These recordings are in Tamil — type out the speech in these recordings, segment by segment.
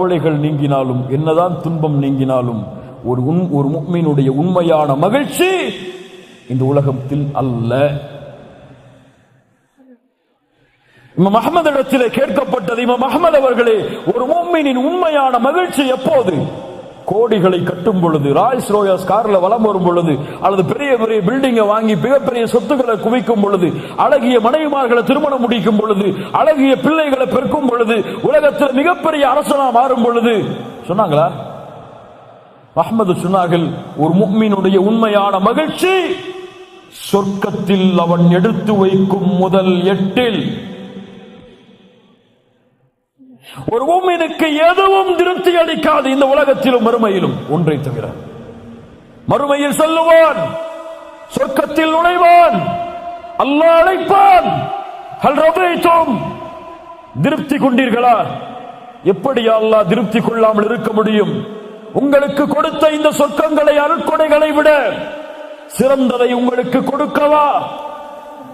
கவலைகள் நீங்கினாலும் என்னதான் துன்பம் நீங்கினாலும் ஒரு முஃமினுடைய உண்மையான மகிழ்ச்சி இந்த உலகத்தில் அல்ல. இமாம் அஹ்மத் இடத்திலே கேட்கப்பட்டது, இமாம் அஹ்மத் அவர்களே, ஒரு முஃமினின் உண்மையான மகிழ்ச்சி எப்போது? கோடிகளை கட்டும் பொழுது, ராய்ஸ் ரோயஸ் கார்ல வலம் வரும் பொழுது, அல்லது பெரிய பெரிய பில்டிங்கை வாங்கி மிகப்பெரிய சொத்துக்களை குவிக்கும் பொழுது, அழகிய மனைவிமார்களை திருமணம் முடிக்கும் பொழுது, அழகிய பிள்ளைகளை பெருக்கும் பொழுது, உலகத்தில் மிகப்பெரிய அரசனா மாறும் பொழுது சொன்னாங்களா? அஹ்மது சொன்னார்கள், ஒரு முஃமினுடைய உண்மையான மகிழ்ச்சி சொர்க்கத்தில் அவன் எடுத்து வைக்கும் முதல் எட்டில். ஒரு முஃமினுக்கு எதுவும் திருப்தி அளிக்காது இந்த உலகத்திலும் மறுமையிலும், ஒன்றை தவிர. மறுமையில் செல்லுவான், சொர்க்கத்தில் நுழைவான், அல்லாஹ் அழைப்பான், ஹல் ரதைத்தும், திருப்தி கொண்டீர்களா? எப்படி அல்லாஹ் திருப்தி கொள்ளாமல் இருக்க முடியும்? உங்களுக்கு கொடுத்த இந்த சொர்க்கங்களை, அருட்கொடைகளை விட சிறந்ததை உங்களுக்கு கொடுக்கவா?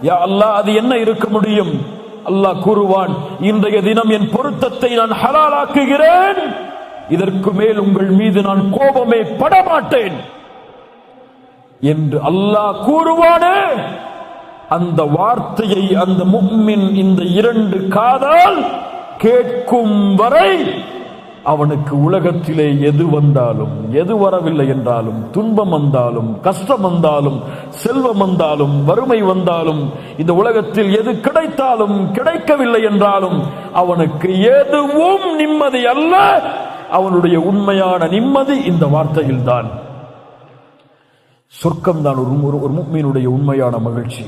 யா அல்லாஹ், அது என்ன இருக்க முடியும்? அல்லாஹ் கூறுவான், இன்றைய தினம் என் பொருத்தத்தை நான் ஹலாலாக்குகிறேன், இதற்கு மேல் உங்கள் மீது நான் கோபமே படமாட்டேன் என்று அல்லாஹ் கூறுவானே, அந்த வார்த்தையை அந்த முஃமின் இந்த இரண்டு காதால் கேட்கும் வரை அவனுக்கு உலகத்திலே எது வந்தாலும், எது வரவில்லை என்றாலும், துன்பம் வந்தாலும், கஷ்டம் வந்தாலும், செல்வம் வந்தாலும், வறுமை வந்தாலும், இந்த உலகத்தில் எது கிடைத்தாலும், கிடைக்கவில்லை என்றாலும் அவனுக்கு எதுவும் நிம்மதி அல்ல. அவனுடைய உண்மையான நிம்மதி இந்த வார்த்தையில் தான். சொர்க்கம்தான் ஒரு முஃமினுடைய உண்மையான மகிழ்ச்சி.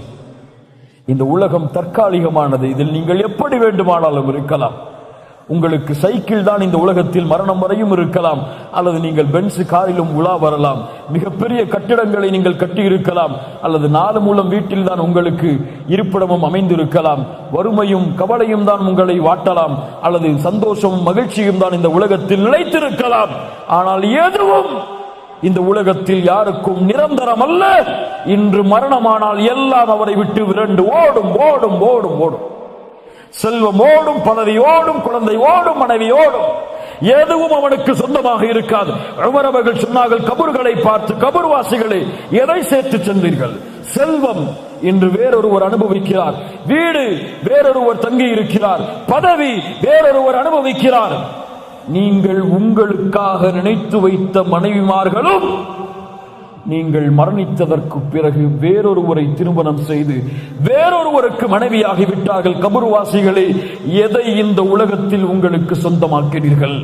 இந்த உலகம் தற்காலிகமானது, இதில் நீங்கள் எப்படி வேண்டுமானாலும் இருக்கலாம். உங்களுக்கு சைக்கிள் தான் இந்த உலகத்தில் மரணம் வரையும் இருக்கலாம், அல்லது நீங்கள் பென்ஸ் காரிலும் உலா வரலாம், மிகப்பெரிய கட்டிடங்களை நீங்கள் கட்டி இருக்கலாம், அல்லது 4 மூலம் வீட்டில் தான் உங்களுக்கு இருப்பிடமும் அமைந்திருக்கலாம். வறுமையும் கவலையும் தான் உங்களை வாட்டலாம், அல்லது சந்தோஷமும் மகிழ்ச்சியும் தான் இந்த உலகத்தில் நிலைத்திருக்கலாம். ஆனால் எதுவும் இந்த உலகத்தில் யாருக்கும் நிரந்தரம் அல்ல. இன்று மரணமானால் எல்லாம் அவரை விட்டு விரண்டு ஓடும் ஓடும் ஓடும் ஓடும். செல்வம் ஓடும், பதவி ஓடும், குழந்தை ஓடும், மனைவி ஓடும், எதுவும் அவனுக்கு சொந்தமாக இருக்காது. உமர் அவர்கள் சொன்னார்கள், கபர்களை பார்த்து, கபர்வாசிகளே, எதை சேர்த்து சென்றீர்கள்? செல்வம் இன்று வேறொருவர் அனுபவிக்கிறார், வீடு வேறொருவர் தங்கி இருக்கிறார், பதவி வேறொருவர் அனுபவிக்கிறார். நீங்கள் உங்களுக்காக நினைத்து வைத்த மனைவிமார்களும் நீங்கள் மரணித்ததற்கு பிறகு வேறொருவரை திருமணம் செய்து வேறொருவருக்கு மனைவியாகிவிட்டார்கள். கபர்வாசிகளே, எதை இந்த உலகத்தில் உங்களுக்கு சொந்தமாக்கிறீர்கள்?